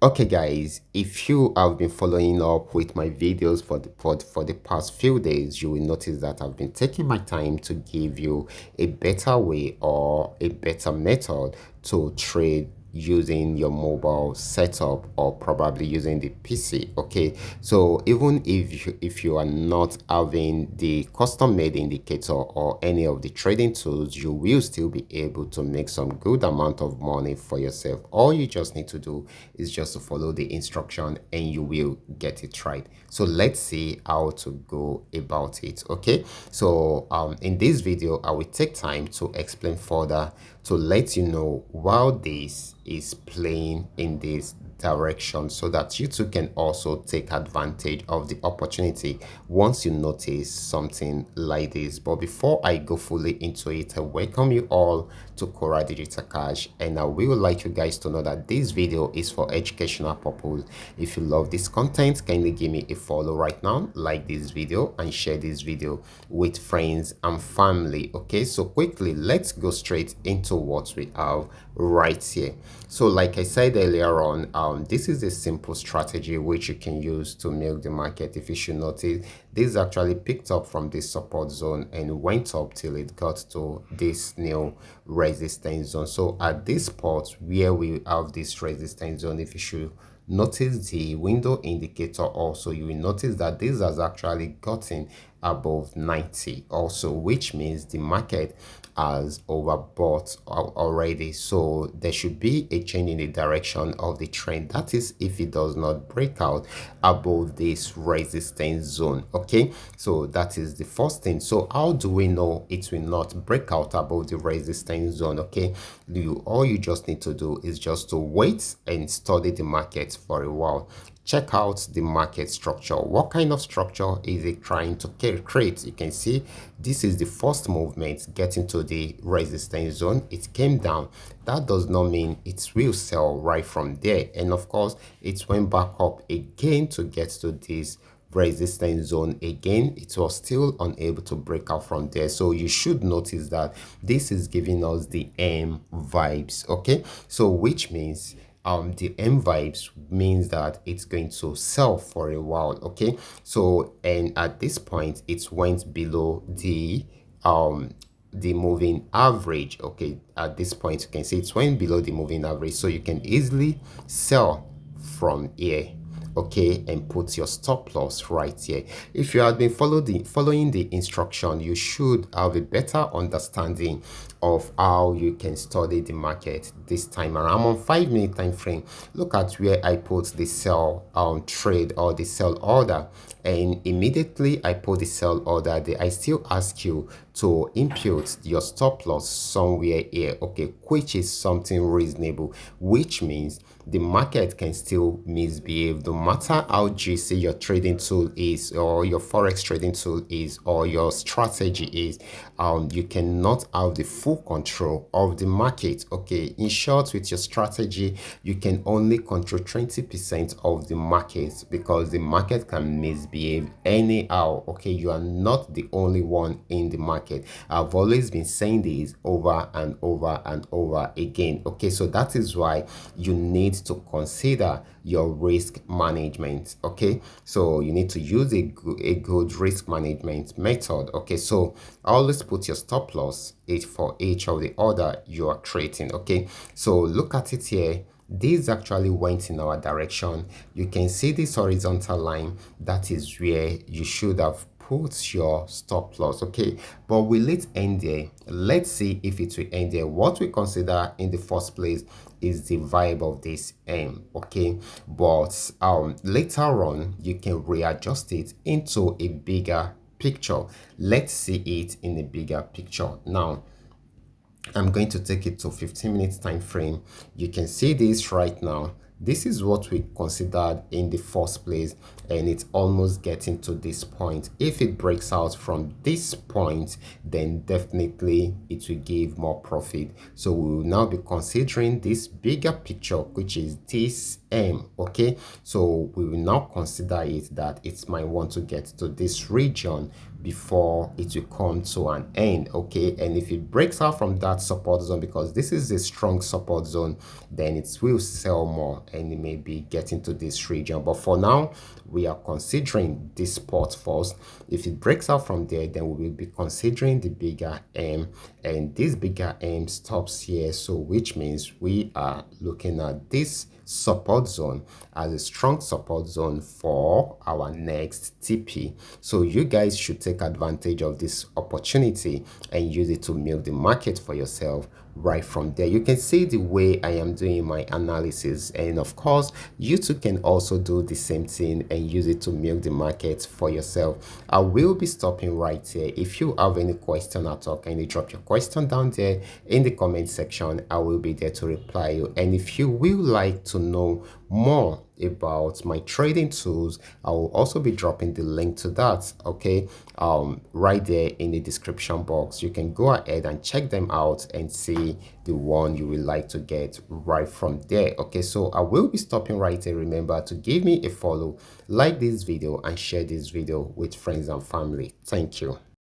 Okay guys, if you have been following up with my videos for the past few days, you will notice that I've been taking my time to give you a better way or a better method to trade using your mobile setup or probably using the PC. Okay, so even if you are not having the custom made indicator or any of the trading tools, you will still be able to make some good amount of money for yourself. All you just need to do is just to follow the instruction and you will get it right. So let's see how to go about it. Okay, so in this video I will take time to explain further to let you know while this is playing in this direction so that you too can also take advantage of the opportunity once you notice something like this. But before I go fully into it, I welcome you all to Qora Digital Cash, and I will like you guys to know that this video is for educational purpose. If you love this content, kindly give me a follow right now, like this video and share this video with friends and family. Okay, so quickly let's go straight into what we have right here. So like I said earlier on, this is a simple strategy which you can use to milk the market. If you should notice, this actually picked up from this support zone and went up till it got to this new resistance zone. So at this spot where we have this resistance zone, if you should notice the window indicator also, you will notice that this has actually gotten above 90 also, which means the market has overbought already. So there should be a change in the direction of the trend. That is if it does not break out above this resistance zone. Okay, so that is the first thing. So how do we know it will not break out above the resistance zone? Okay, all you just need to do is just to wait and study the market for a while. Check out the market structure. What kind of structure is it trying to create? You can see this is the first movement getting to the resistance zone. It came down. That does not mean it will sell right from there, and of course it went back up again to get to this resistance zone again. It was still unable to break out from there. So you should notice that this is giving us the M vibes. Okay, so which means the M vibes means that it's going to sell for a while. Okay, so and at this point it went below the moving average. Okay, at this point you can see it went below the moving average, so you can easily sell from here. Okay, and put your stop loss right here. If you had been following the instruction, you should have a better understanding of how you can study the market this time around. I'm on 5 minute time frame. Look at where I put the sell trade or the sell order, and immediately I put the sell order there. I still ask you to input your stop loss somewhere here, okay, which is something reasonable, which means the market can still misbehave no matter how juicy your trading tool is or your forex trading tool is or your strategy is. You cannot have the full control of the market. Okay, in short, with your strategy you can only control 20% of the market because the market can misbehave anyhow. Okay, you are not the only one in the market. I've always been saying this over and over and over again. Okay, so that is why you need to consider your risk management. Okay, so you need to use a good risk management method. Okay, so always put your stop loss for each of the order you are creating. Okay, so look at it here. This actually went in our direction. You can see this horizontal line. That is where you should have put your stop loss. Okay, but will it end there? Let's see if it will end there. What we consider in the first place is the vibe of this M. Okay, but later on you can readjust it into a bigger picture. Let's see it in a bigger picture. Now I'm going to take it to 15 minutes time frame. You can see this right now. This is what we considered in the first place, and it's almost getting to this point. If it breaks out from this point, then definitely it will give more profit. So we will now be considering this bigger picture, which is this M. Okay, so we will now consider it that it might want to get to this region before it will come to an end. Okay, and if it breaks out from that support zone, because this is a strong support zone, then it will sell more and it may be getting to this region. But for now, we are considering this spot first. If it breaks out from there, then we will be considering the bigger M, and this bigger M stops here, so which means we are looking at this support zone as a strong support zone for our next TP. So you guys should take advantage of this opportunity and use it to milk the market for yourself. Right from there, you can see the way I am doing my analysis, and of course you too can also do the same thing and use it to milk the market for yourself. I will be stopping right here. If you have any question at all, kindly drop your question down there in the comment section. I will be there to reply you. And if you will like to know more about my trading tools, I will also be dropping the link to that, okay, right there in the description box. You can go ahead and check them out and see the one you would like to get right from there. Okay, so I will be stopping right here. Remember to give me a follow, like this video, and share this video with friends and family. Thank you.